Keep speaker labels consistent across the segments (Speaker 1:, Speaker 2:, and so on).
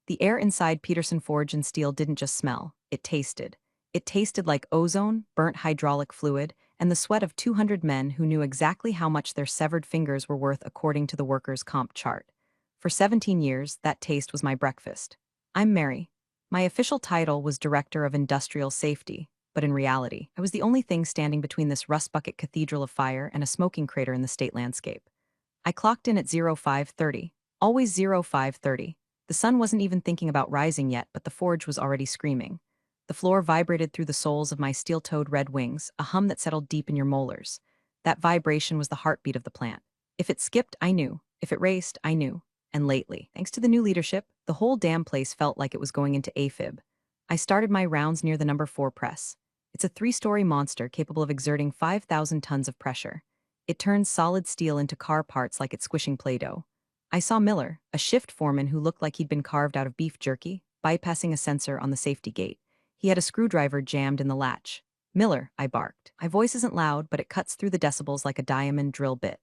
Speaker 1: The air inside Peterson Forge and Steel didn't just smell, it tasted. It tasted like ozone, burnt hydraulic fluid, and the sweat of 200 men who knew exactly how much their severed fingers were worth according to the workers' comp chart. For 17 years, that taste was my breakfast. I'm Mary. My official title was Director of Industrial Safety, but in reality, I was the only thing standing between this rust bucket cathedral of fire and a smoking crater in the state landscape. I clocked in at 0530. Always 0530. The sun wasn't even thinking about rising yet, but the forge was already screaming. The floor vibrated through the soles of my steel-toed red wings, a hum that settled deep in your molars. That vibration was the heartbeat of the plant. If it skipped, I knew. If it raced, I knew. And lately, thanks to the new leadership, the whole damn place felt like it was going into AFib. I started my rounds near the number 4 press. It's a 3-story monster capable of exerting 5,000 tons of pressure. It turns solid steel into car parts like it's squishing Play-Doh. I saw Miller, a shift foreman who looked like he'd been carved out of beef jerky, bypassing a sensor on the safety gate. He had a screwdriver jammed in the latch. "Miller," I barked. My voice isn't loud, but it cuts through the decibels like a diamond drill bit.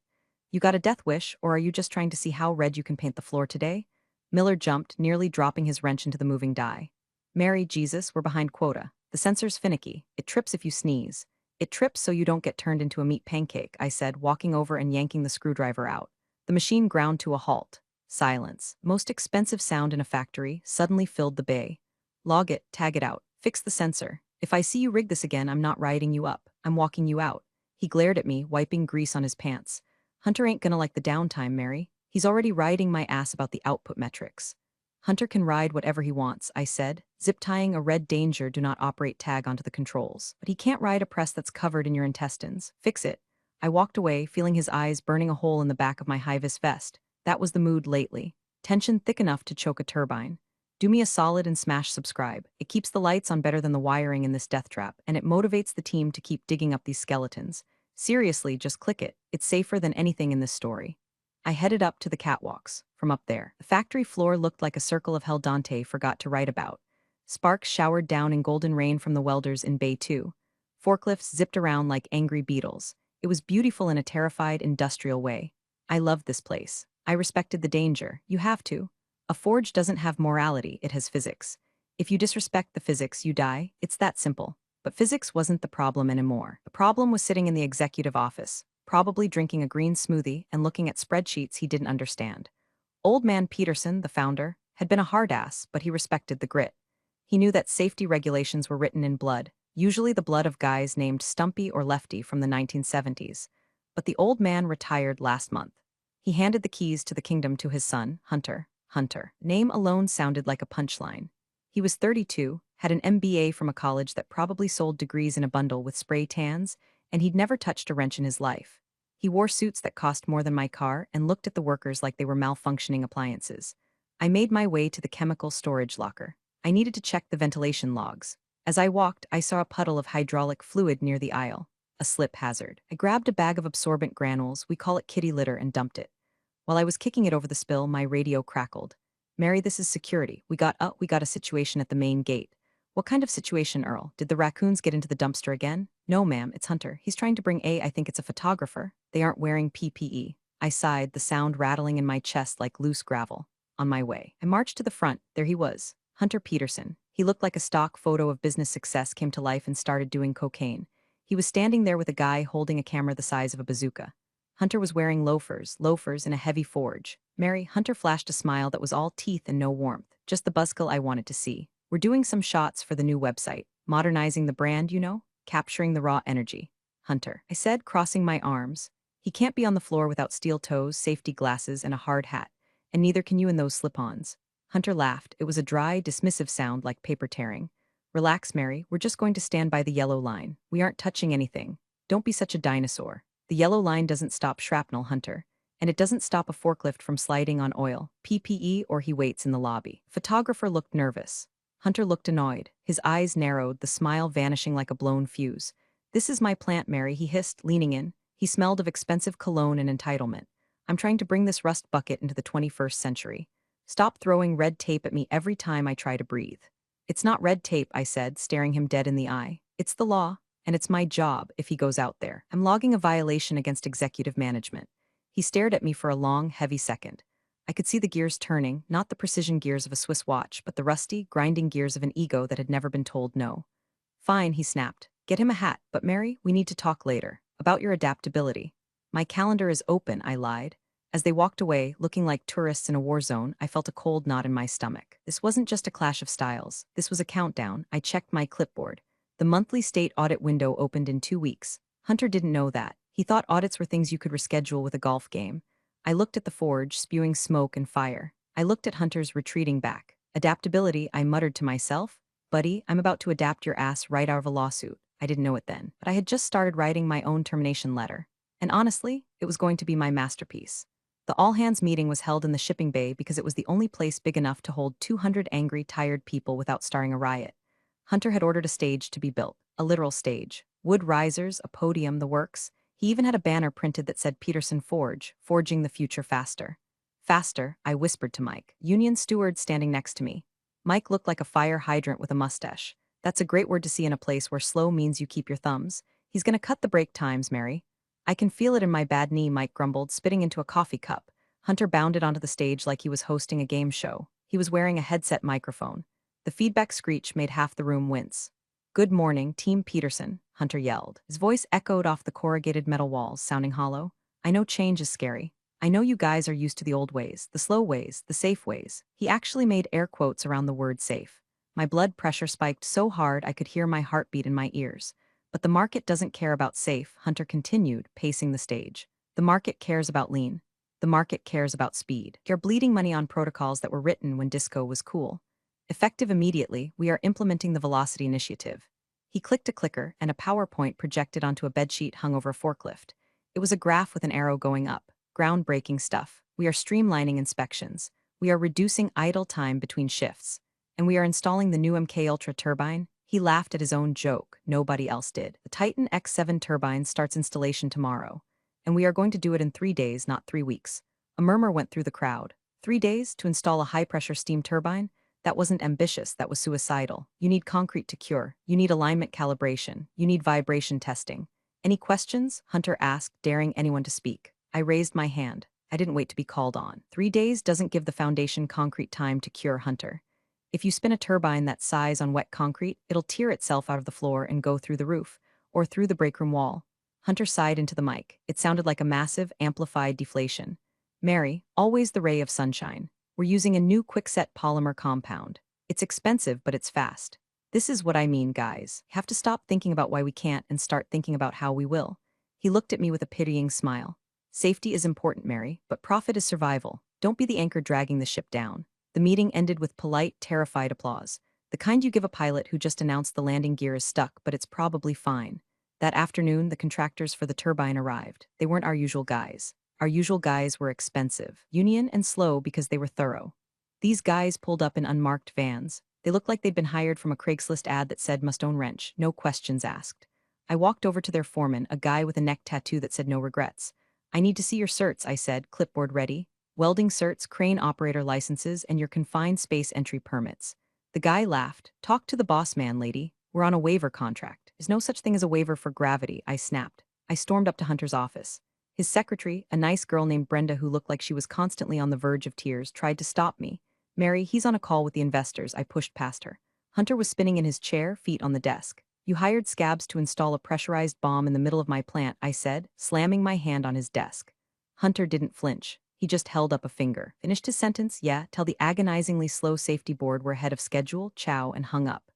Speaker 1: "You got a death wish, or are you just trying to see how red you can paint the floor today?" Miller jumped, nearly dropping his wrench into the moving die. "Mary, Jesus, we're behind quota. The sensor's finicky. It trips if you sneeze." "It trips so you don't get turned into a meat pancake," I said, walking over and yanking the screwdriver out. The machine ground to a halt. Silence, most expensive sound in a factory, suddenly filled the bay. "Log it, tag it out, fix the sensor. If I see you rig this again, I'm not riding you up. I'm walking you out." He glared at me, wiping grease on his pants. "Hunter ain't gonna like the downtime, Mary. He's already riding my ass about the output metrics." "Hunter can ride whatever he wants," I said, zip-tying a red danger do not operate tag onto the controls. "But he can't ride a press that's covered in your intestines. Fix it." I walked away, feeling his eyes burning a hole in the back of my high-vis vest. That was the mood lately. Tension thick enough to choke a turbine. Do me a solid and smash subscribe. It keeps the lights on better than the wiring in this death trap, and it motivates the team to keep digging up these skeletons. Seriously, just click it. It's safer than anything in this story. I headed up to the catwalks. From up there, the factory floor looked like a circle of hell Dante forgot to write about. Sparks showered down in golden rain from the welders in Bay 2. Forklifts zipped around like angry beetles. It was beautiful in a terrified, industrial way. I loved this place. I respected the danger. You have to. A forge doesn't have morality, it has physics. If you disrespect the physics, you die. It's that simple. But physics wasn't the problem anymore. The problem was sitting in the executive office, probably drinking a green smoothie and looking at spreadsheets he didn't understand. Old man Peterson, the founder, had been a hard ass, but he respected the grit. He knew that safety regulations were written in blood, usually the blood of guys named Stumpy or Lefty from the 1970s. But the old man retired last month. He handed the keys to the kingdom to his son, Hunter. Hunter. Name alone sounded like a punchline. He was 32, had an MBA from a college that probably sold degrees in a bundle with spray tans, and he'd never touched a wrench in his life. He wore suits that cost more than my car and looked at the workers like they were malfunctioning appliances. I made my way to the chemical storage locker. I needed to check the ventilation logs. As I walked, I saw a puddle of hydraulic fluid near the aisle. A slip hazard. I grabbed a bag of absorbent granules, we call it kitty litter, and dumped it. While I was kicking it over the spill, my radio crackled. "Mary, this is security. We got a situation at the main gate." "What kind of situation, Earl? Did the raccoons get into the dumpster again?" "No, ma'am, it's Hunter. He's trying to bring I think it's a photographer. They aren't wearing PPE." I sighed, the sound rattling in my chest like loose gravel. On my way, I marched to the front. There he was, Hunter Peterson. He looked like a stock photo of business success came to life and started doing cocaine. He was standing there with a guy holding a camera the size of a bazooka. Hunter was wearing loafers in a heavy forge. "Mary," Hunter flashed a smile that was all teeth and no warmth, just the buzzkill I wanted to see. "We're doing some shots for the new website, modernizing the brand, capturing the raw energy." "Hunter," I said, crossing my arms. "He can't be on the floor without steel toes, safety glasses, and a hard hat, and neither can you in those slip-ons." Hunter laughed. It was a dry, dismissive sound like paper tearing. "Relax, Mary, we're just going to stand by the yellow line. We aren't touching anything. Don't be such a dinosaur. The yellow line doesn't stop shrapnel, Hunter. And it doesn't stop a forklift from sliding on oil, PPE, or he waits in the lobby." Photographer looked nervous. Hunter looked annoyed. His eyes narrowed, the smile vanishing like a blown fuse. "This is my plant, Mary," he hissed, leaning in. He smelled of expensive cologne and entitlement. "I'm trying to bring this rust bucket into the 21st century. Stop throwing red tape at me every time I try to breathe." "It's not red tape," I said, staring him dead in the eye. "It's the law. And it's my job if he goes out there. I'm logging a violation against executive management." He stared at me for a long, heavy second. I could see the gears turning, not the precision gears of a Swiss watch, but the rusty, grinding gears of an ego that had never been told no. Fine, he snapped. Get him a hat, but Mary, we need to talk later. About your adaptability. My calendar is open, I lied. As they walked away, looking like tourists in a war zone, I felt a cold knot in my stomach. This wasn't just a clash of styles. This was a countdown. I checked my clipboard. The monthly state audit window opened in 2 weeks. Hunter didn't know that. He thought audits were things you could reschedule with a golf game. I looked at the forge, spewing smoke and fire. I looked at Hunter's retreating back. Adaptability, I muttered to myself. Buddy, I'm about to adapt your ass right out of a lawsuit. I didn't know it then, but I had just started writing my own termination letter. And honestly, it was going to be my masterpiece. The all-hands meeting was held in the shipping bay because it was the only place big enough to hold 200 angry, tired people without starting a riot. Hunter had ordered a stage to be built, a literal stage. Wood risers, a podium, the works. He even had a banner printed that said Peterson Forge, forging the future faster. Faster, I whispered to Mike, union steward standing next to me. Mike looked like a fire hydrant with a mustache. That's a great word to see in a place where slow means you keep your thumbs. He's gonna cut the break times, Mary. I can feel it in my bad knee, Mike grumbled, spitting into a coffee cup. Hunter bounded onto the stage like he was hosting a game show. He was wearing a headset microphone. The feedback screech made half the room wince. Good morning, Team Peterson, Hunter yelled. His voice echoed off the corrugated metal walls, sounding hollow. I know change is scary. I know you guys are used to the old ways, the slow ways, the safe ways. He actually made air quotes around the word safe. My blood pressure spiked so hard I could hear my heartbeat in my ears. But the market doesn't care about safe, Hunter continued, pacing the stage. The market cares about lean. The market cares about speed. You're bleeding money on protocols that were written when disco was cool. Effective immediately, we are implementing the Velocity Initiative. He clicked a clicker, and a PowerPoint projected onto a bedsheet hung over a forklift. It was a graph with an arrow going up. Groundbreaking stuff. We are streamlining inspections. We are reducing idle time between shifts. And we are installing the new MK Ultra turbine. He laughed at his own joke. Nobody else did. The Titan X7 turbine starts installation tomorrow. And we are going to do it in 3 days, not 3 weeks. A murmur went through the crowd. 3 days to install a high-pressure steam turbine? That wasn't ambitious, that was suicidal. You need concrete to cure. You need alignment calibration. You need vibration testing. Any questions? Hunter asked, daring anyone to speak. I raised my hand. I didn't wait to be called on. 3 days doesn't give the foundation concrete time to cure, Hunter. If you spin a turbine that size on wet concrete, it'll tear itself out of the floor and go through the roof, or through the break room wall. Hunter sighed into the mic. It sounded like a massive, amplified deflation. Mary, always the ray of sunshine. We're using a new quickset polymer compound. It's expensive, but it's fast. This is what I mean, guys. You have to stop thinking about why we can't and start thinking about how we will. He looked at me with a pitying smile. Safety is important, Mary, but profit is survival. Don't be the anchor dragging the ship down. The meeting ended with polite, terrified applause. The kind you give a pilot who just announced the landing gear is stuck, but it's probably fine. That afternoon, the contractors for the turbine arrived. They weren't our usual guys. Our usual guys were expensive, union, and slow because they were thorough. These guys pulled up in unmarked vans. They looked like they'd been hired from a Craigslist ad that said must own wrench, no questions asked. I walked over to their foreman, a guy with a neck tattoo that said no regrets. I need to see your certs, I said, clipboard ready. Welding certs, crane operator licenses, and your confined space entry permits. The guy laughed. Talk to the boss man, lady. We're on a waiver contract. There's no such thing as a waiver for gravity, I snapped. I stormed up to Hunter's office. His secretary, a nice girl named Brenda who looked like she was constantly on the verge of tears, tried to stop me. Mary, he's on a call with the investors, I pushed past her. Hunter was spinning in his chair, feet on the desk. You hired scabs to install a pressurized bomb in the middle of my plant, I said, slamming my hand on his desk. Hunter didn't flinch. He just held up a finger. Finished his sentence, yeah, tell the agonizingly slow safety board we're ahead of schedule, ciao, and hung up.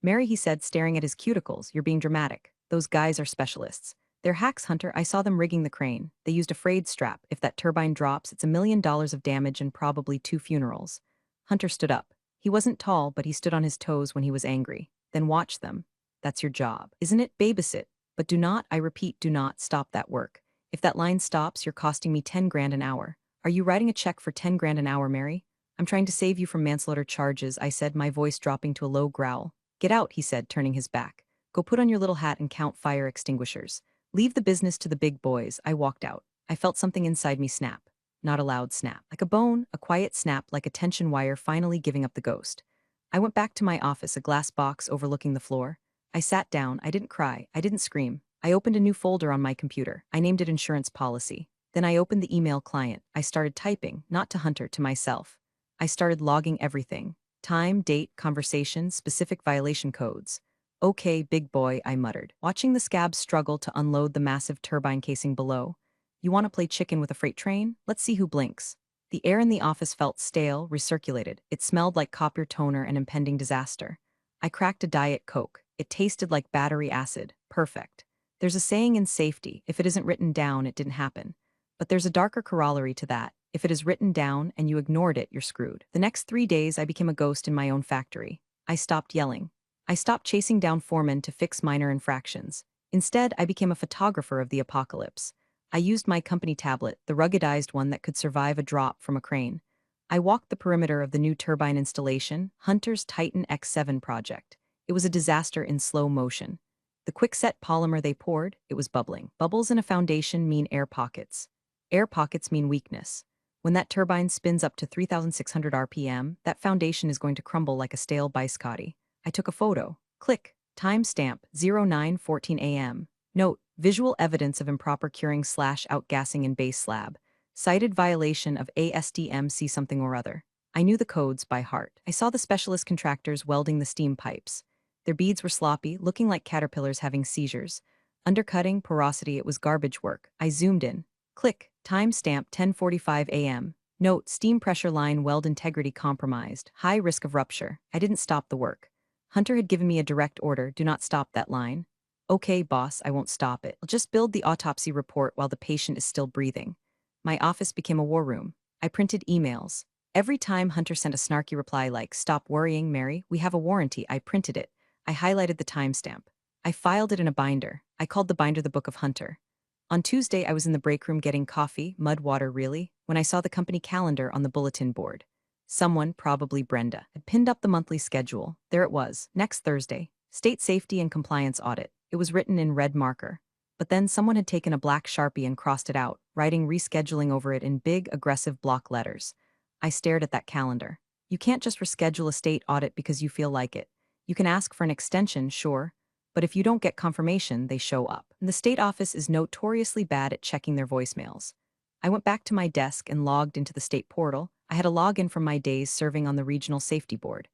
Speaker 1: Mary, he said, staring at his cuticles, you're being dramatic. Those guys are specialists. They're hacks, Hunter. I saw them rigging the crane. They used a frayed strap. If that turbine drops, it's $1 million of damage and probably 2 funerals. Hunter stood up. He wasn't tall, but he stood on his toes when he was angry. Then watch them. That's your job, isn't it? Babysit. But do not, I repeat, do not stop that work. If that line stops, you're costing me 10 grand an hour. Are you writing a check for 10 grand an hour, Mary? I'm trying to save you from manslaughter charges, I said, my voice dropping to a low growl. Get out, he said, turning his back. Go put on your little hat and count fire extinguishers. Leave the business to the big boys. I walked out. I felt something inside me snap. Not a loud snap. Like a bone, a quiet snap like a tension wire finally giving up the ghost. I went back to my office, a glass box overlooking the floor. I sat down. I didn't cry. I didn't scream. I opened a new folder on my computer. I named it Insurance Policy. Then I opened the email client. I started typing, not to Hunter, to myself. I started logging everything. Time, date, conversation, specific violation codes. Okay, big boy, I muttered, watching the scabs struggle to unload the massive turbine casing below. You want to play chicken with a freight train? Let's see who blinks. The air in the office felt stale, recirculated. It smelled like copier toner and impending disaster. I cracked a Diet Coke. It tasted like battery acid. Perfect. There's a saying in safety, if it isn't written down, it didn't happen. But there's a darker corollary to that. If it is written down and you ignored it, you're screwed. The next 3 days, I became a ghost in my own factory. I stopped yelling. I stopped chasing down foremen to fix minor infractions. Instead, I became a photographer of the apocalypse. I used my company tablet, the ruggedized one that could survive a drop from a crane. I walked the perimeter of the new turbine installation, Hunter's Titan X7 project. It was a disaster in slow motion. The quickset polymer they poured, it was bubbling. Bubbles in a foundation mean air pockets. Air pockets mean weakness. When that turbine spins up to 3,600 RPM, that foundation is going to crumble like a stale biscotti. I took a photo. Click. Timestamp 09:14 a.m. Note, visual evidence of improper curing/outgassing in base slab. Cited violation of ASTM something or other. I knew the codes by heart. I saw the specialist contractors welding the steam pipes. Their beads were sloppy, looking like caterpillars having seizures. Undercutting, porosity, it was garbage work. I zoomed in. Click. Timestamp 10:45 a.m. Note, steam pressure line weld integrity compromised. High risk of rupture. I didn't stop the work. Hunter had given me a direct order, do not stop that line. Okay, boss, I won't stop it. I'll just build the autopsy report while the patient is still breathing. My office became a war room. I printed emails. Every time Hunter sent a snarky reply like, "Stop worrying, Mary, we have a warranty," I printed it. I highlighted the timestamp. I filed it in a binder. I called the binder the Book of Hunter. On Tuesday, I was in the break room getting coffee, mud water really, when I saw the company calendar on the bulletin board. Someone, probably Brenda, had pinned up the monthly schedule. There it was, next Thursday. State Safety and Compliance Audit. It was written in red marker. But then someone had taken a black Sharpie and crossed it out, writing rescheduling over it in big, aggressive block letters. I stared at that calendar. You can't just reschedule a state audit because you feel like it. You can ask for an extension, sure, but if you don't get confirmation, they show up. And the state office is notoriously bad at checking their voicemails. I went back to my desk and logged into the state portal. I had a login from my days serving on the regional safety board.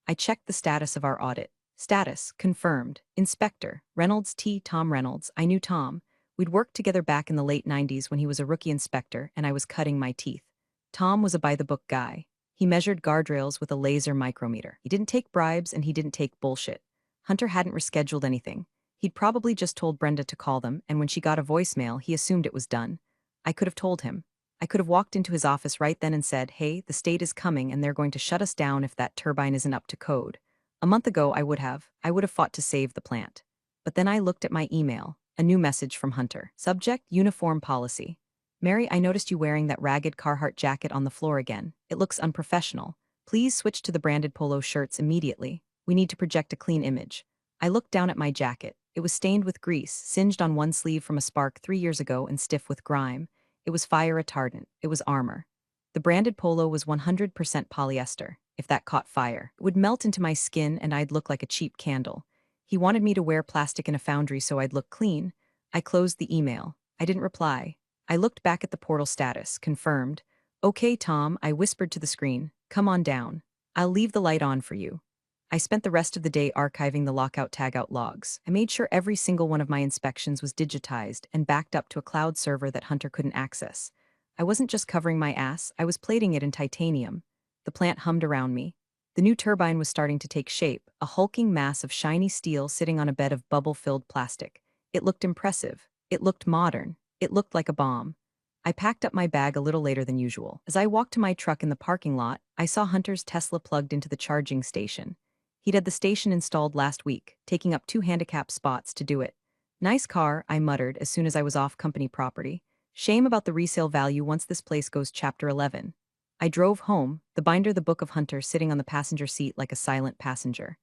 Speaker 1: I checked the status of our audit. Status, confirmed. Inspector, Reynolds T. Tom Reynolds. I knew Tom. We'd worked together back in the late 90s when he was a rookie inspector and I was cutting my teeth. Tom was a by-the-book guy. He measured guardrails with a laser micrometer. He didn't take bribes and he didn't take bullshit. Hunter hadn't rescheduled anything. He'd probably just told Brenda to call them, and when she got a voicemail, he assumed it was done. I could have told him. I could have walked into his office right then and said, "Hey, the state is coming and they're going to shut us down if that turbine isn't up to code." A month ago, I would have fought to save the plant. But then I looked at my email, a new message from Hunter. Subject, uniform policy. Mary, I noticed you wearing that ragged Carhartt jacket on the floor again. It looks unprofessional. Please switch to the branded polo shirts immediately. We need to project a clean image. I looked down at my jacket. It was stained with grease, singed on one sleeve from a spark 3 years ago and stiff with grime. It was fire retardant. It was armor. The branded polo was 100% polyester. If that caught fire, it would melt into my skin and I'd look like a cheap candle. He wanted me to wear plastic in a foundry so I'd look clean. I closed the email. I didn't reply. I looked back at the portal status, confirmed. Okay, Tom, I whispered to the screen. Come on down. I'll leave the light on for you. I spent the rest of the day archiving the lockout-tagout logs. I made sure every single one of my inspections was digitized and backed up to a cloud server that Hunter couldn't access. I wasn't just covering my ass, I was plating it in titanium. The plant hummed around me. The new turbine was starting to take shape, a hulking mass of shiny steel sitting on a bed of bubble-filled plastic. It looked impressive. It looked modern. It looked like a bomb. I packed up my bag a little later than usual. As I walked to my truck in the parking lot, I saw Hunter's Tesla plugged into the charging station. He'd had the station installed last week, taking up 2 handicap spots to do it. Nice car, I muttered as soon as I was off company property. Shame about the resale value once this place goes Chapter 11. I drove home, the binder the Book of Hunter sitting on the passenger seat like a silent passenger.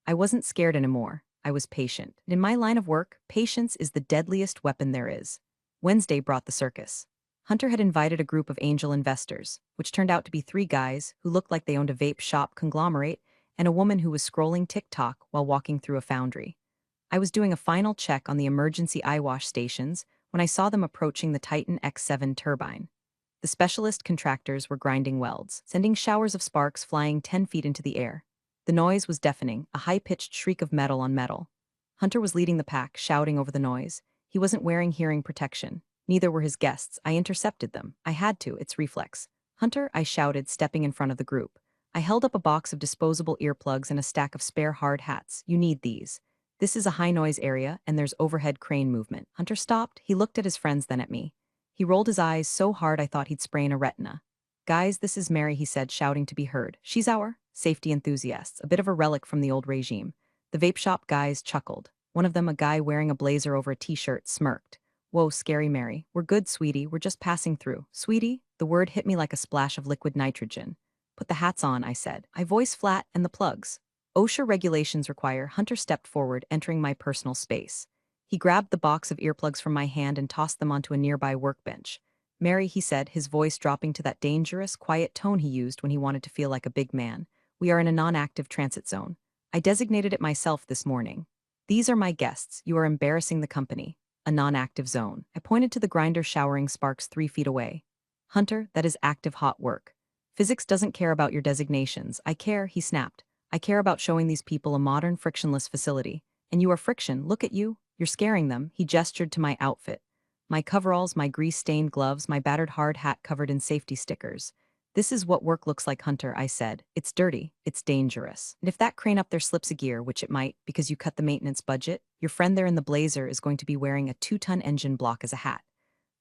Speaker 1: I wasn't scared anymore. I was patient. In my line of work, patience is the deadliest weapon there is. Wednesday brought the circus. Hunter had invited a group of angel investors, which turned out to be 3 guys who looked like they owned a vape shop conglomerate and a woman who was scrolling TikTok while walking through a foundry. I was doing a final check on the emergency eye wash stations when I saw them approaching the Titan X7 turbine. The specialist contractors were grinding welds, sending showers of sparks flying 10 feet into the air. The noise was deafening, a high-pitched shriek of metal on metal. Hunter was leading the pack, shouting over the noise. He wasn't wearing hearing protection. Neither were his guests. I intercepted them. I had to, it's reflex. Hunter, I shouted, stepping in front of the group. I held up a box of disposable earplugs and a stack of spare hard hats. You need these. This is a high-noise area, and there's overhead crane movement. Hunter stopped. He looked at his friends, then at me. He rolled his eyes so hard I thought he'd sprain a retina. Guys, this is Mary, he said, shouting to be heard. She's our safety enthusiasts, a bit of a relic from the old regime. The vape shop guys chuckled. One of them, a guy wearing a blazer over a t-shirt, smirked. Whoa, scary Mary. We're good, sweetie. We're just passing through. Sweetie? The word hit me like a splash of liquid nitrogen. Put the hats on, I said. I voice flat and the plugs. OSHA regulations require. Hunter stepped forward, entering my personal space. He grabbed the box of earplugs from my hand and tossed them onto a nearby workbench. Mary, he said, his voice dropping to that dangerous, quiet tone he used when he wanted to feel like a big man. We are in a non-active transit zone. I designated it myself this morning. These are my guests. You are embarrassing the company. A non-active zone. I pointed to the grinder showering sparks 3 feet away. Hunter, that is active hot work. Physics doesn't care about your designations. I care, he snapped. I care about showing these people a modern, frictionless facility. And you are friction. Look at you. You're scaring them. He gestured to my outfit. My coveralls, my grease-stained gloves, my battered hard hat covered in safety stickers. This is what work looks like, Hunter, I said. It's dirty. It's dangerous. And if that crane up there slips a gear, which it might, because you cut the maintenance budget, your friend there in the blazer is going to be wearing a 2-ton engine block as a hat.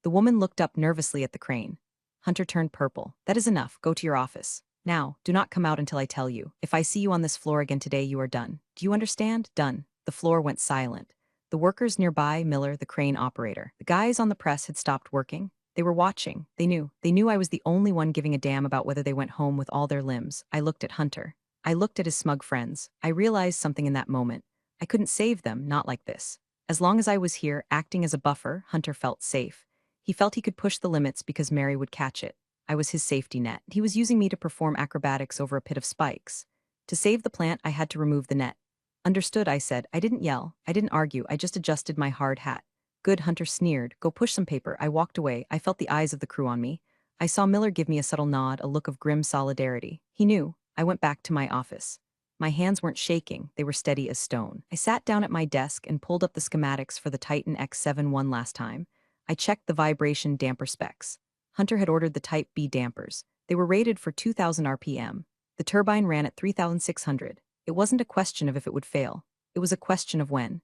Speaker 1: The woman looked up nervously at the crane. Hunter turned purple. That is enough. Go to your office. Now, do not come out until I tell you. If I see you on this floor again today, you are done. Do you understand? Done. The floor went silent. The workers nearby, Miller, the crane operator. The guys on the press had stopped working. They were watching. They knew. They knew I was the only one giving a damn about whether they went home with all their limbs. I looked at Hunter. I looked at his smug friends. I realized something in that moment. I couldn't save them, not like this. As long as I was here, acting as a buffer, Hunter felt safe. He felt he could push the limits because Mary would catch it. I was his safety net. He was using me to perform acrobatics over a pit of spikes. To save the plant, I had to remove the net. Understood, I said. I didn't yell. I didn't argue. I just adjusted my hard hat. Good, Hunter sneered. Go push some paper. I walked away. I felt the eyes of the crew on me. I saw Miller give me a subtle nod, a look of grim solidarity. He knew. I went back to my office. My hands weren't shaking. They were steady as stone. I sat down at my desk and pulled up the schematics for the Titan X7 one last time. I checked the vibration damper specs. Hunter had ordered the Type B dampers. They were rated for 2,000 RPM. The turbine ran at 3,600. It wasn't a question of if it would fail. It was a question of when.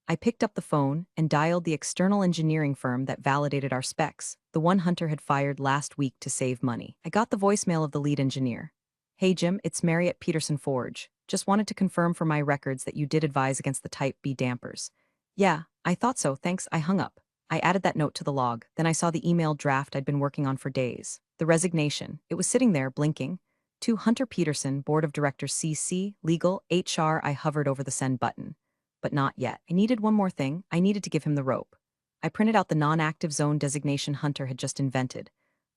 Speaker 1: I picked up the phone and dialed the external engineering firm that validated our specs, the one Hunter had fired last week to save money. I got the voicemail of the lead engineer. Hey Jim, it's Mary at Peterson Forge. Just wanted to confirm for my records that you did advise against the Type B dampers. Yeah, I thought so, thanks. I hung up. I added that note to the log. Then I saw the email draft I'd been working on for days. The resignation. It was sitting there, blinking. To Hunter Peterson, Board of Directors CC, Legal, HR. I hovered over the send button. But not yet. I needed one more thing. I needed to give him the rope. I printed out the non-active zone designation Hunter had just invented.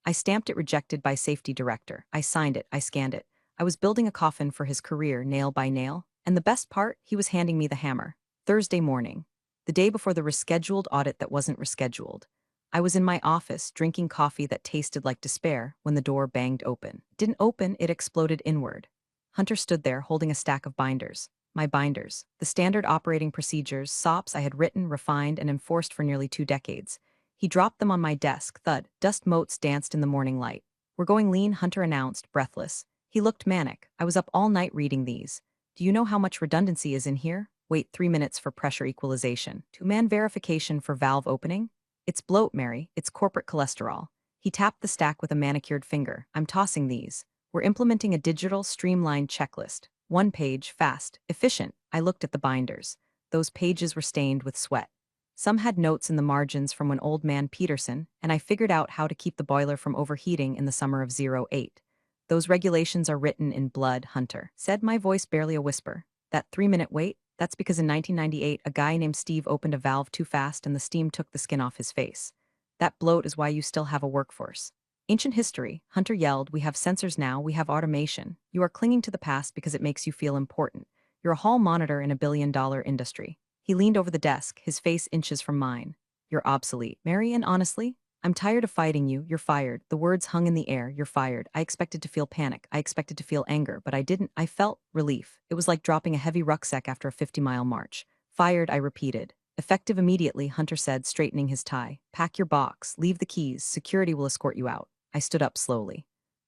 Speaker 1: I stamped it rejected by safety director. I signed it. I scanned it. I was building a coffin for his career, nail by nail. And the best part, he was handing me the hammer. Thursday morning. The day before the rescheduled audit that wasn't rescheduled. I was in my office, drinking coffee that tasted like despair, when the door banged open. It didn't open, it exploded inward. Hunter stood there, holding a stack of binders. My binders. The standard operating procedures, SOPs I had written, refined, and enforced for nearly 2 decades. He dropped them on my desk, thud. Dust motes danced in the morning light. We're going lean, Hunter announced, breathless. He looked manic. I was up all night reading these. Do you know how much redundancy is in here? Wait 3 minutes for pressure equalization. 2-man verification for valve opening? It's bloat, Mary. It's corporate cholesterol. He tapped the stack with a manicured finger. I'm tossing these. We're implementing a digital, streamlined checklist. 1 page, fast, efficient. I looked at the binders. Those pages were stained with sweat. Some had notes in the margins from when old man Peterson, and I figured out how to keep the boiler from overheating in the summer of '08. Those regulations are written in blood, Hunter, said, my voice barely a whisper. That 3-minute wait? That's because in 1998, a guy named Steve opened a valve too fast and the steam took the skin off his face. That bloat is why you still have a workforce. Ancient history, Hunter yelled, we have sensors now, we have automation. You are clinging to the past because it makes you feel important. You're a hall monitor in a billion-dollar industry. He leaned over the desk, his face inches from mine. You're obsolete. Mary, and honestly, I'm tired of fighting you. You're fired. The words hung in the air. You're fired. I expected to feel panic. I expected to feel anger, but I didn't. I felt relief. It was like dropping a heavy rucksack after a 50-mile march. Fired, I repeated. Effective immediately, Hunter said, straightening his tie. Pack your box. Leave the keys. Security will escort you out. I stood up slowly.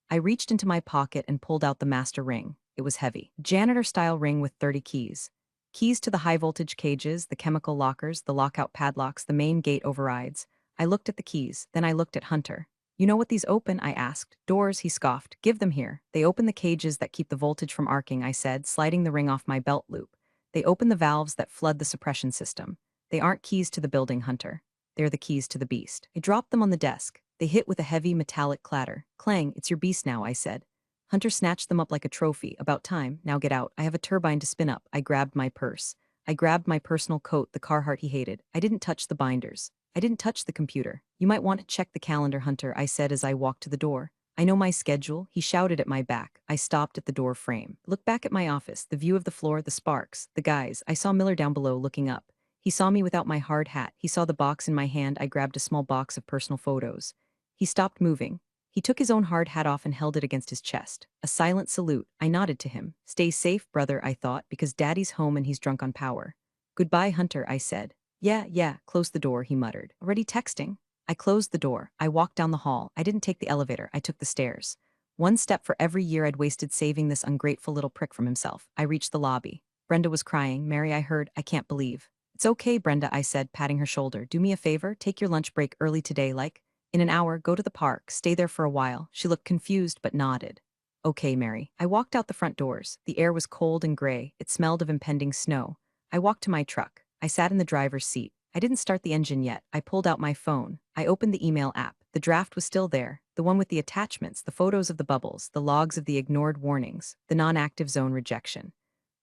Speaker 1: I reached into my pocket and pulled out the master ring. It was heavy. Janitor-style ring with 30 keys. Keys to the high-voltage cages, the chemical lockers, the lockout padlocks, the main gate overrides. I looked at the keys, then I looked at Hunter. You know what these open? I asked. Doors, he scoffed. Give them here. They open the cages that keep the voltage from arcing, I said, sliding the ring off my belt loop. They open the valves that flood the suppression system. They aren't keys to the building, Hunter. They're the keys to the beast. I dropped them on the desk. They hit with a heavy metallic clatter. Clang, it's your beast now, I said. Hunter snatched them up like a trophy. About time. Now get out. I have a turbine to spin up. I grabbed my purse. I grabbed my personal coat, the Carhartt he hated. I didn't touch the binders. I didn't touch the computer. You might want to check the calendar, Hunter, I said as I walked to the door. I know my schedule, he shouted at my back. I stopped at the door frame. Look back at my office, the view of the floor, the sparks, the guys. I saw Miller down below looking up. He saw me without my hard hat. He saw the box in my hand. I grabbed a small box of personal photos. He stopped moving. He took his own hard hat off and held it against his chest. A silent salute. I nodded to him. Stay safe, brother, I thought, because Daddy's home and he's drunk on power. Goodbye, Hunter, I said. Yeah, close the door, he muttered. Already texting? I closed the door. I walked down the hall. I didn't take the elevator. I took the stairs. One step for every year I'd wasted saving this ungrateful little prick from himself. I reached the lobby. Brenda was crying. Mary, I heard. I can't believe. It's okay, Brenda, I said, patting her shoulder. Do me a favor. Take your lunch break early today, like. In an hour, go to the park. Stay there for a while. She looked confused but nodded. Okay, Mary. I walked out the front doors. The air was cold and gray. It smelled of impending snow. I walked to my truck. I sat in the driver's seat. I didn't start the engine yet. I pulled out my phone. I opened the email app. The draft was still there. The one with the attachments, the photos of the bubbles, the logs of the ignored warnings, the non-active zone rejection.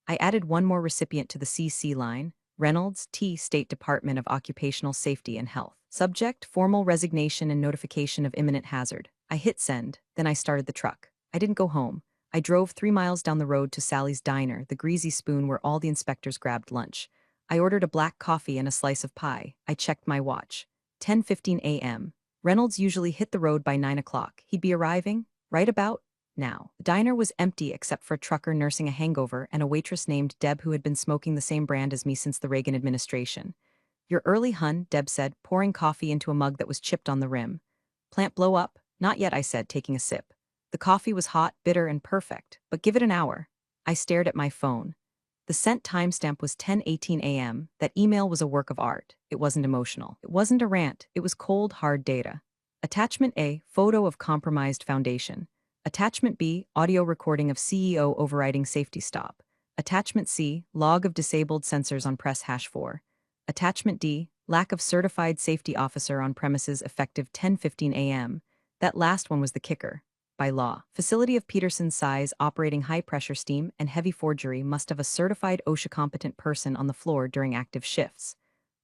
Speaker 1: I added one more recipient to the CC line. Reynolds, T. State Department of Occupational Safety and Health. Subject, formal resignation and notification of imminent hazard. I hit send, then I started the truck. I didn't go home. I drove 3 miles down the road to Sally's Diner, the greasy spoon where all the inspectors grabbed lunch. I ordered a black coffee and a slice of pie. I checked my watch. 10:15 a.m. Reynolds usually hit the road by 9 o'clock. He'd be arriving right about now. The diner was empty except for a trucker nursing a hangover and a waitress named Deb who had been smoking the same brand as me since the Reagan administration. You're early, hun, Deb said, pouring coffee into a mug that was chipped on the rim. Plant blow up? Not yet, I said, taking a sip. The coffee was hot, bitter, and perfect, but give it an hour. I stared at my phone. The sent timestamp was 10:18 a.m. That email was a work of art. It wasn't emotional. It wasn't a rant. It was cold, hard data. Attachment A, photo of compromised foundation. Attachment B, audio recording of CEO overriding safety stop. Attachment C, log of disabled sensors on press #4. Attachment D, lack of certified safety officer on premises effective 10:15 a.m. That last one was the kicker. By law, facility of Peterson's size operating high-pressure steam and heavy forgery must have a certified OSHA-competent person on the floor during active shifts.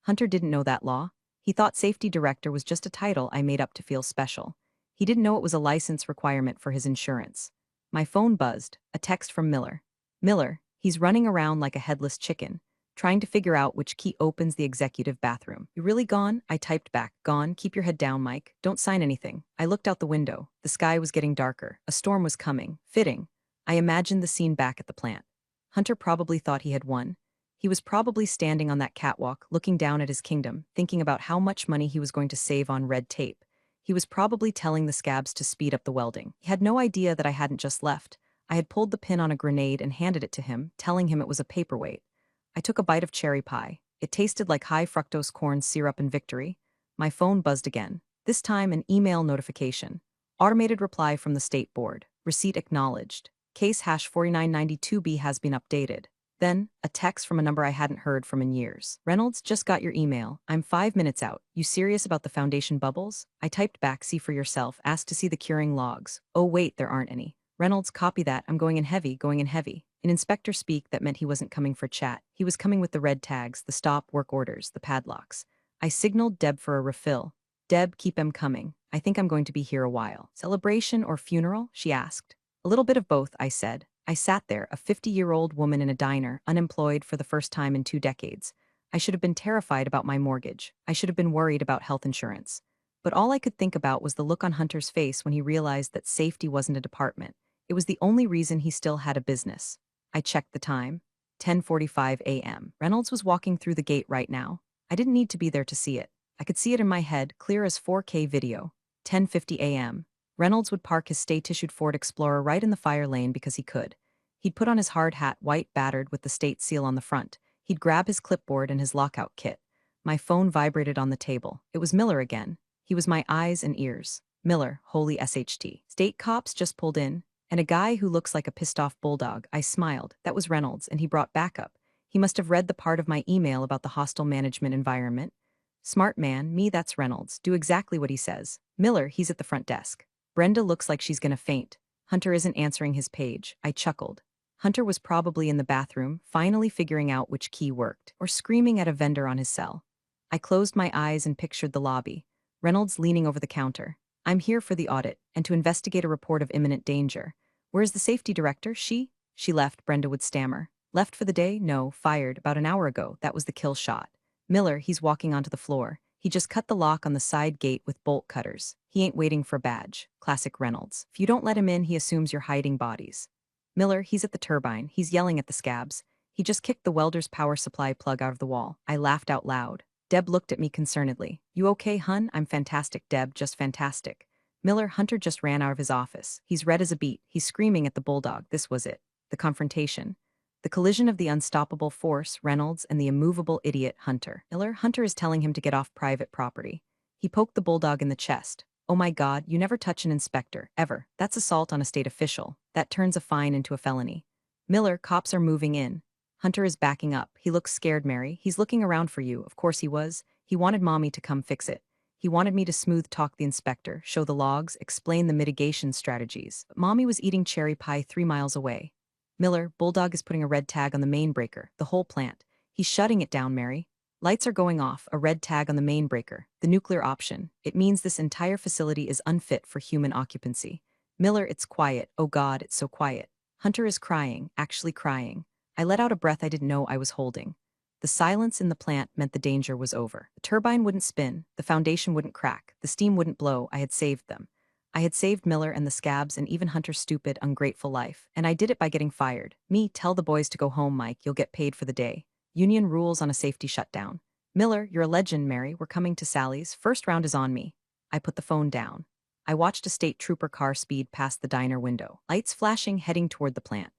Speaker 1: Hunter didn't know that law. He thought safety director was just a title I made up to feel special. He didn't know it was a license requirement for his insurance. My phone buzzed, a text from Miller. Miller, he's running around like a headless chicken, trying to figure out which key opens the executive bathroom. You really gone? I typed back. Gone. Keep your head down, Mike. Don't sign anything. I looked out the window. The sky was getting darker. A storm was coming. Fitting. I imagined the scene back at the plant. Hunter probably thought he had won. He was probably standing on that catwalk, looking down at his kingdom, thinking about how much money he was going to save on red tape. He was probably telling the scabs to speed up the welding. He had no idea that I hadn't just left. I had pulled the pin on a grenade and handed it to him, telling him it was a paperweight. I took a bite of cherry pie. It tasted like high fructose corn syrup in victory. My phone buzzed again. This time an email notification. Automated reply from the state board. Receipt acknowledged. Case #4992B has been updated. Then, a text from a number I hadn't heard from in years. Reynolds, just got your email. I'm 5 minutes out. You serious about the foundation bubbles? I typed back, see for yourself, asked to see the curing logs. Oh wait, there aren't any. Reynolds, copy that. I'm going in heavy, going in heavy. In inspector speak, that meant he wasn't coming for chat. He was coming with the red tags, the stop work orders, the padlocks. I signaled Deb for a refill. Deb, keep him coming. I think I'm going to be here a while. Celebration or funeral? She asked. A little bit of both, I said. I sat there, a 50-year-old woman in a diner, unemployed for the first time in 2 decades. I should have been terrified about my mortgage. I should have been worried about health insurance. But all I could think about was the look on Hunter's face when he realized that safety wasn't a department. It was the only reason he still had a business. I checked the time. 10:45 a.m. Reynolds was walking through the gate right now. I didn't need to be there to see it. I could see it in my head, clear as 4K video. 10:50 a.m. Reynolds would park his state-issued Ford Explorer right in the fire lane because he could. He'd put on his hard hat, white battered with the state seal on the front. He'd grab his clipboard and his lockout kit. My phone vibrated on the table. It was Miller again. He was my eyes and ears. Miller, holy SHT. State cops just pulled in, and a guy who looks like a pissed-off bulldog. I smiled. That was Reynolds, and he brought backup. He must have read the part of my email about the hostile management environment. Smart man, me, that's Reynolds. Do exactly what he says. Miller, he's at the front desk. Brenda looks like she's gonna faint. Hunter isn't answering his page. I chuckled. Hunter was probably in the bathroom, finally figuring out which key worked, or screaming at a vendor on his cell. I closed my eyes and pictured the lobby. Reynolds leaning over the counter. I'm here for the audit, and to investigate a report of imminent danger. Where's the safety director? She left, Brenda would stammer. Left for the day? No, fired, about an hour ago. That was the kill shot. Miller, he's walking onto the floor. He just cut the lock on the side gate with bolt cutters. He ain't waiting for a badge. Classic Reynolds. If you don't let him in, he assumes you're hiding bodies. Miller, he's at the turbine. He's yelling at the scabs. He just kicked the welder's power supply plug out of the wall. I laughed out loud. Deb looked at me concernedly. You okay, hun? I'm fantastic, Deb, just fantastic. Miller, Hunter just ran out of his office. He's red as a beet. He's screaming at the bulldog. This was it. The confrontation. The collision of the unstoppable force, Reynolds, and the immovable idiot, Hunter. Miller, Hunter is telling him to get off private property. He poked the bulldog in the chest. Oh my God, you never touch an inspector, ever. That's assault on a state official. That turns a fine into a felony. Miller, cops are moving in. Hunter is backing up. He looks scared, Mary. He's looking around for you. Of course he was. He wanted Mommy to come fix it. He wanted me to smooth talk the inspector, show the logs, explain the mitigation strategies. But Mommy was eating cherry pie 3 miles away. Miller, Bulldog is putting a red tag on the main breaker, the whole plant. He's shutting it down, Mary. Lights are going off, a red tag on the main breaker, the nuclear option. It means this entire facility is unfit for human occupancy. Miller, it's quiet. Oh God, it's so quiet. Hunter is crying, actually crying. I let out a breath I didn't know I was holding. The silence in the plant meant the danger was over. The turbine wouldn't spin, the foundation wouldn't crack, the steam wouldn't blow. I had saved them. I had saved Miller and the scabs and even Hunter's stupid, ungrateful life. And I did it by getting fired. Me, tell the boys to go home, Mike. You'll get paid for the day. Union rules on a safety shutdown. Miller, you're a legend, Mary. We're coming to Sally's. First round is on me. I put the phone down. I watched a state trooper car speed past the diner window, lights flashing, heading toward the plant.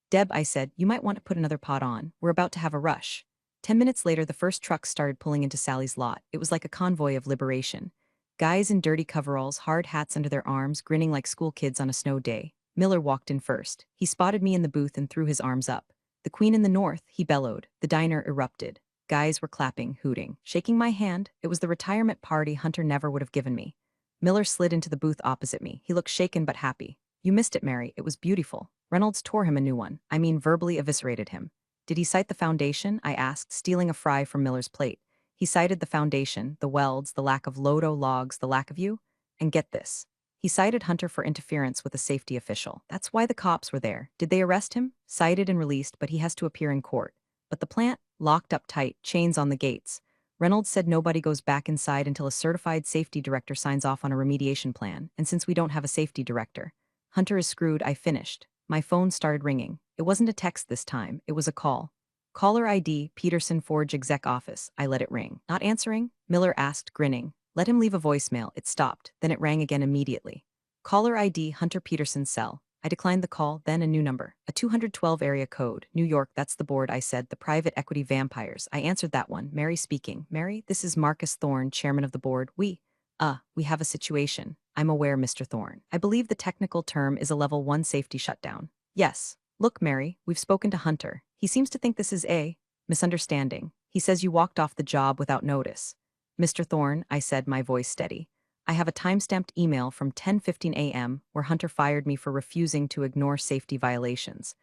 Speaker 1: Deb, I said, you might want to put another pot on. We're about to have a rush. 10 minutes later, the first truck started pulling into Sally's lot. It was like a convoy of liberation. Guys in dirty coveralls, hard hats under their arms, grinning like school kids on a snow day. Miller walked in first. He spotted me in the booth and threw his arms up. The Queen in the North, he bellowed. The diner erupted. Guys were clapping, hooting, shaking my hand. It was the retirement party Hunter never would have given me. Miller slid into the booth opposite me. He looked shaken but happy. You missed it, Mary. It was beautiful. Reynolds tore him a new one. I mean, verbally eviscerated him. Did he cite the foundation? I asked, stealing a fry from Miller's plate. He cited the foundation, the welds, the lack of Lodo logs, the lack of you. And get this. He cited Hunter for interference with a safety official. That's why the cops were there. Did they arrest him? Cited and released, but he has to appear in court. But the plant? Locked up tight, chains on the gates. Reynolds said nobody goes back inside until a certified safety director signs off on a remediation plan, and since we don't have a safety director, Hunter is screwed. I finished. My phone started ringing. It wasn't a text this time, it was a call. Caller ID, Peterson Forge exec office. I let it ring. Not answering? Miller asked, grinning. Let him leave a voicemail. It stopped, then it rang again immediately. Caller ID, Hunter Peterson's cell. I declined the call, then a new number. A 212 area code. New York, that's the board, I said. The private equity vampires. I answered that one. Mary speaking. Mary, this is Marcus Thorne, chairman of the board. We have a situation. I'm aware, Mr. Thorne. I believe the technical term is a level 1 safety shutdown. Yes. Look, Mary, we've spoken to Hunter. He seems to think this is a misunderstanding. He says you walked off the job without notice. Mr. Thorne, I said, my voice steady. I have a time-stamped email from 10:15 a.m. where Hunter fired me for refusing to ignore safety violations.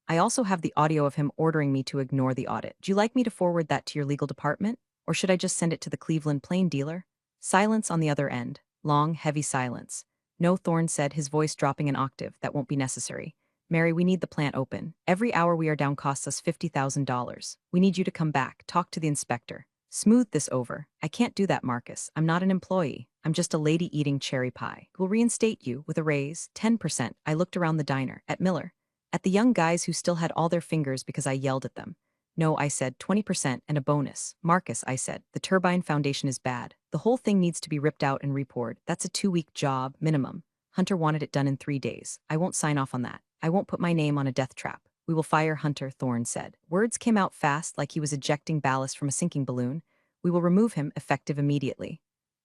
Speaker 1: I also have the audio of him ordering me to ignore the audit. Do you like me to forward that to your legal department? Or should I just send it to the Cleveland Plain dealer? Silence on the other end. Long, heavy silence. No, Thorne said, his voice dropping an octave. That won't be necessary. Mary, we need the plant open. Every hour we are down costs us $50,000. We need you to come back, talk to the inspector. Smooth this over. I can't do that, Marcus. I'm not an employee. I'm just a lady eating cherry pie. We'll reinstate you with a raise, 10%. I looked around the diner, at Miller, at the young guys who still had all their fingers because I yelled at them. No, I said, 20% and a bonus. Marcus, I said, the turbine foundation is bad. The whole thing needs to be ripped out and repoured. That's a 2-week job, minimum. Hunter wanted it done in 3 days. I won't sign off on that. I won't put my name on a death trap. We will fire Hunter, Thorne said. Words came out fast like he was ejecting ballast from a sinking balloon. We will remove him, effective immediately.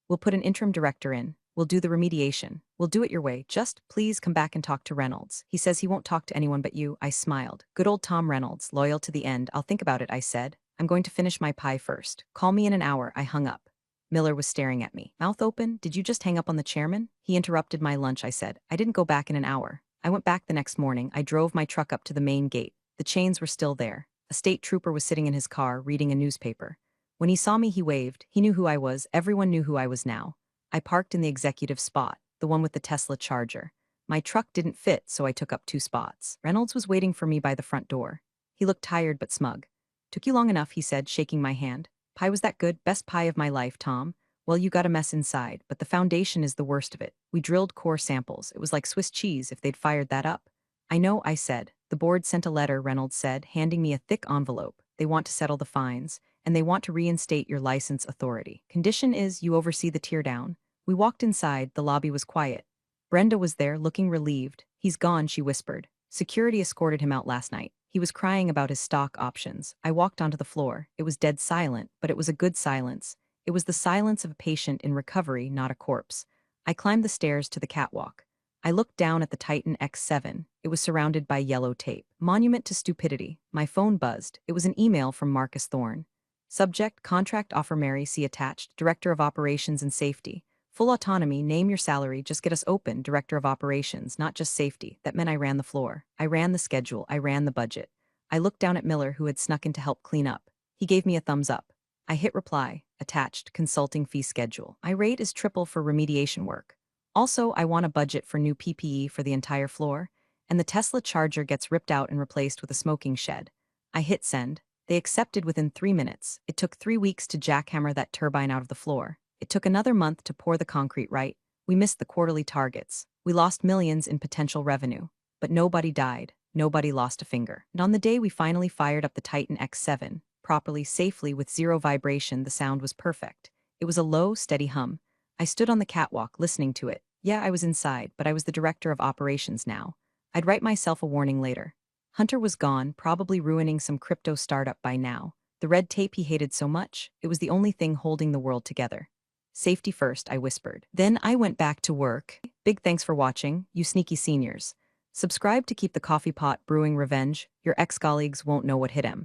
Speaker 1: We'll put an interim director in. We'll do the remediation. We'll do it your way. Just please come back and talk to Reynolds. He says he won't talk to anyone but you. I smiled. Good old Tom Reynolds, loyal to the end. I'll think about it, I said. I'm going to finish my pie first. Call me in an hour. I hung up. Miller was staring at me. Mouth open? Did you just hang up on the chairman? He interrupted my lunch, I said. I didn't go back in an hour. I went back the next morning. I drove my truck up to the main gate. The chains were still there. A state trooper was sitting in his car, reading a newspaper. When he saw me, he waved. He knew who I was. Everyone knew who I was now. I parked in the executive spot, the one with the Tesla Charger. My truck didn't fit, so I took up 2 spots. Reynolds was waiting for me by the front door. He looked tired but smug. Took you long enough, he said, shaking my hand. Pie was that good? Best pie of my life, Tom. Well, you got a mess inside, but the foundation is the worst of it. We drilled core samples. It was like Swiss cheese if they'd fired that up. I know, I said. The board sent a letter, Reynolds said, handing me a thick envelope. They want to settle the fines, and they want to reinstate your license authority. Condition is you oversee the teardown. We walked inside. The lobby was quiet. Brenda was there, looking relieved. He's gone, she whispered. Security escorted him out last night. He was crying about his stock options. I walked onto the floor. It was dead silent, but it was a good silence. It was the silence of a patient in recovery, not a corpse. I climbed the stairs to the catwalk. I looked down at the Titan X7. It was surrounded by yellow tape. Monument to stupidity. My phone buzzed. It was an email from Marcus Thorne. Subject, contract offer Mary, see attached, Director of Operations and Safety. Full autonomy, name your salary, just get us open, Director of Operations, not just safety. That meant I ran the floor. I ran the schedule. I ran the budget. I looked down at Miller, who had snuck in to help clean up. He gave me a thumbs up. I hit reply. Attached, consulting fee schedule. My rate is triple for remediation work. Also, I want a budget for new PPE for the entire floor, and the Tesla Charger gets ripped out and replaced with a smoking shed. I hit send. They accepted within 3 minutes. It took 3 weeks to jackhammer that turbine out of the floor. It took another month to pour the concrete right. We missed the quarterly targets. We lost millions in potential revenue. But nobody died. Nobody lost a finger. And on the day we finally fired up the Titan X7, properly, safely, with 0 vibration, the sound was perfect. It was a low, steady hum. I stood on the catwalk, listening to it. Yeah, I was inside, but I was the Director of Operations now. I'd write myself a warning later. Hunter was gone, probably ruining some crypto startup by now. The red tape he hated so much, it was the only thing holding the world together. Safety first, I whispered. Then I went back to work. Big thanks for watching, you sneaky seniors. Subscribe to keep the coffee pot brewing revenge. Your ex-colleagues won't know what hit him.